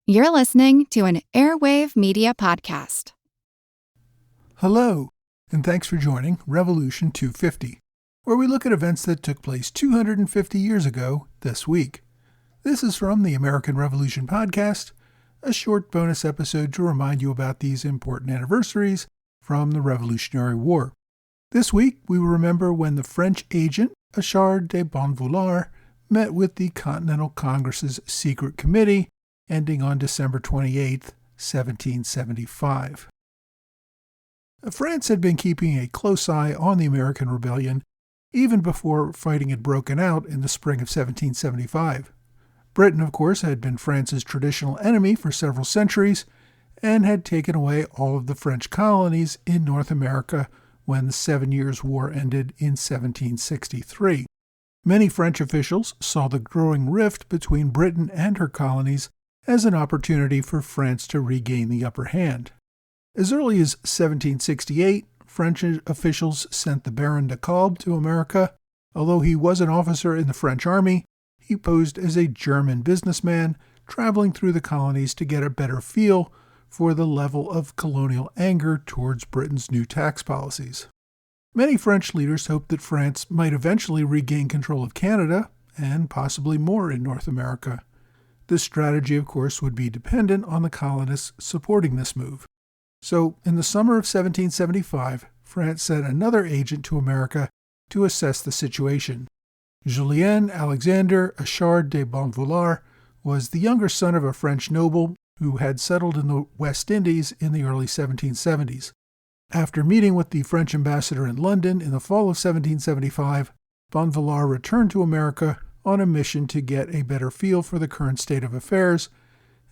You're listening to an Airwave Media Podcast. Hello, and thanks for joining Revolution 250, where we look at events that took place 250 years ago this week. This is from the American Revolution Podcast, a short bonus episode to remind you about these important anniversaries from the Revolutionary War. This week, we will remember when the French agent Achard de Bonvouloir met with the Continental Congress Secret Committee, ending on December 28, 1775. France had been keeping a close eye on the American Rebellion even before fighting had broken out in the spring of 1775. Britain, of course, had been France's traditional enemy for several centuries and had taken away all of the French colonies in North America when the 7 Years' War ended in 1763. Many French officials saw the growing rift between Britain and her colonies as an opportunity for France to regain the upper hand. As early as 1768, French officials sent the Baron de Kalb to America. Although he was an officer in the French army, he posed as a German businessman traveling through the colonies to get a better feel for the level of colonial anger towards Britain's new tax policies. Many French leaders hoped that France might eventually regain control of Canada and possibly more in North America. This strategy, of course, would be dependent on the colonists supporting this move. So, in the summer of 1775, France sent another agent to America to assess the situation. Julien-Alexandre Achard de Bonvouloir was the younger son of a French noble who had settled in the West Indies in the early 1770s. After meeting with the French ambassador in London in the fall of 1775, Bonvouloir returned to America on a mission to get a better feel for the current state of affairs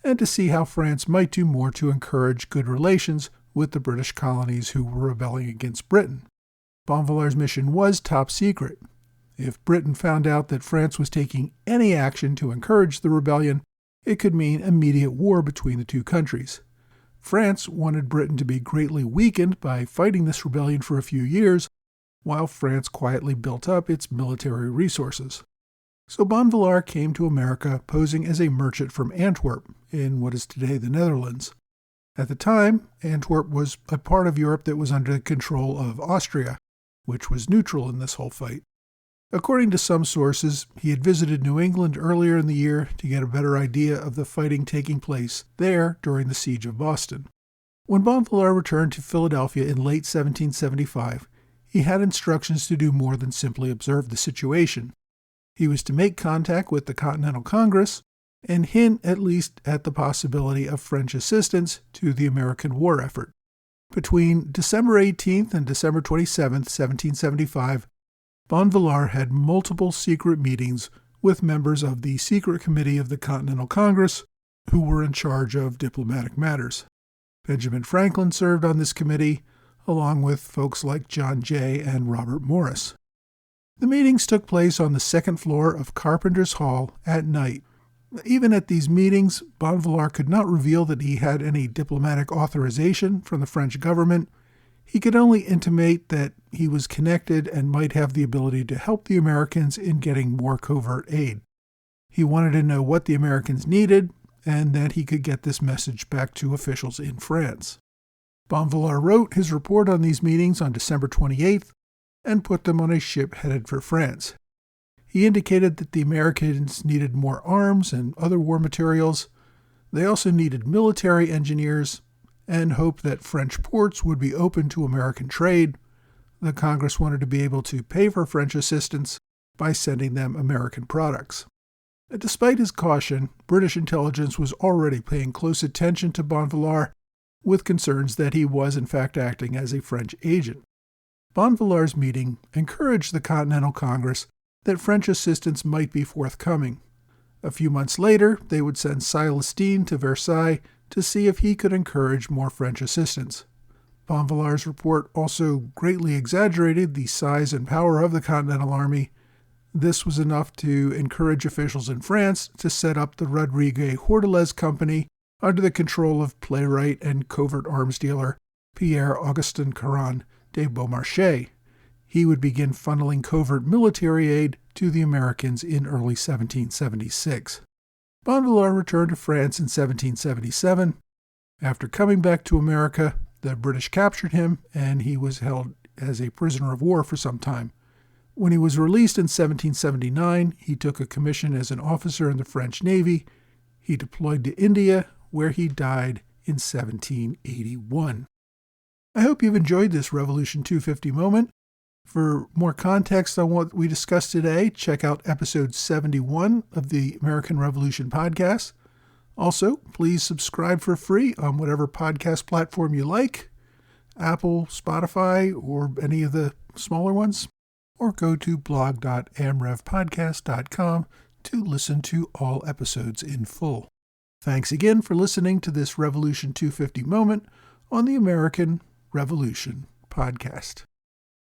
and to see how France might do more to encourage good relations with the British colonies who were rebelling against Britain. Bonvouloir's mission was top secret. If Britain found out that France was taking any action to encourage the rebellion, it could mean immediate war between the two countries. France wanted Britain to be greatly weakened by fighting this rebellion for a few years, while France quietly built up its military resources. So Bonvouloir came to America posing as a merchant from Antwerp, in what is today the Netherlands. At the time, Antwerp was a part of Europe that was under the control of Austria, which was neutral in this whole fight. According to some sources, he had visited New England earlier in the year to get a better idea of the fighting taking place there during the Siege of Boston. When Bonvouloir returned to Philadelphia in late 1775, he had instructions to do more than simply observe the situation. He was to make contact with the Continental Congress and hint at least at the possibility of French assistance to the American war effort. Between December 18th and December 27th, 1775, Bonvouloir had multiple secret meetings with members of the Secret Committee of the Continental Congress who were in charge of diplomatic matters. Benjamin Franklin served on this committee, along with folks like John Jay and Robert Morris. The meetings took place on the second floor of Carpenter's Hall at night. Even at these meetings, Bonvouloir could not reveal that he had any diplomatic authorization from the French government. He could only intimate that he was connected and might have the ability to help the Americans in getting more covert aid. He wanted to know what the Americans needed and that he could get this message back to officials in France. Bonvouloir wrote his report on these meetings on December 28th and put them on a ship headed for France. He indicated that the Americans needed more arms and other war materials. They also needed military engineers and hoped that French ports would be open to American trade. The Congress wanted to be able to pay for French assistance by sending them American products. Despite his caution, British intelligence was already paying close attention to Bonvouloir, with concerns that he was in fact acting as a French agent. Bonvouloir's meeting encouraged the Continental Congress that French assistance might be forthcoming. A few months later, they would send Célestin to Versailles to see if he could encourage more French assistance. Bonvouloir's report also greatly exaggerated the size and power of the Continental Army. This was enough to encourage officials in France to set up the Rodriguez-Hortalez Company under the control of playwright and covert arms dealer Pierre-Augustin Caron de Beaumarchais. He would begin funneling covert military aid to the Americans in early 1776. Bonvouloir returned to France in 1777. After coming back to America, the British captured him, and he was held as a prisoner of war for some time. When he was released in 1779, he took a commission as an officer in the French Navy. He deployed to India, where he died in 1781. I hope you've enjoyed this Revolution 250 moment. For more context on what we discussed today, check out episode 71 of the American Revolution podcast. Also, please subscribe for free on whatever podcast platform you like, Apple, Spotify, or any of the smaller ones, or go to blog.amrevpodcast.com to listen to all episodes in full. Thanks again for listening to this Revolution 250 moment on the American Revolution podcast.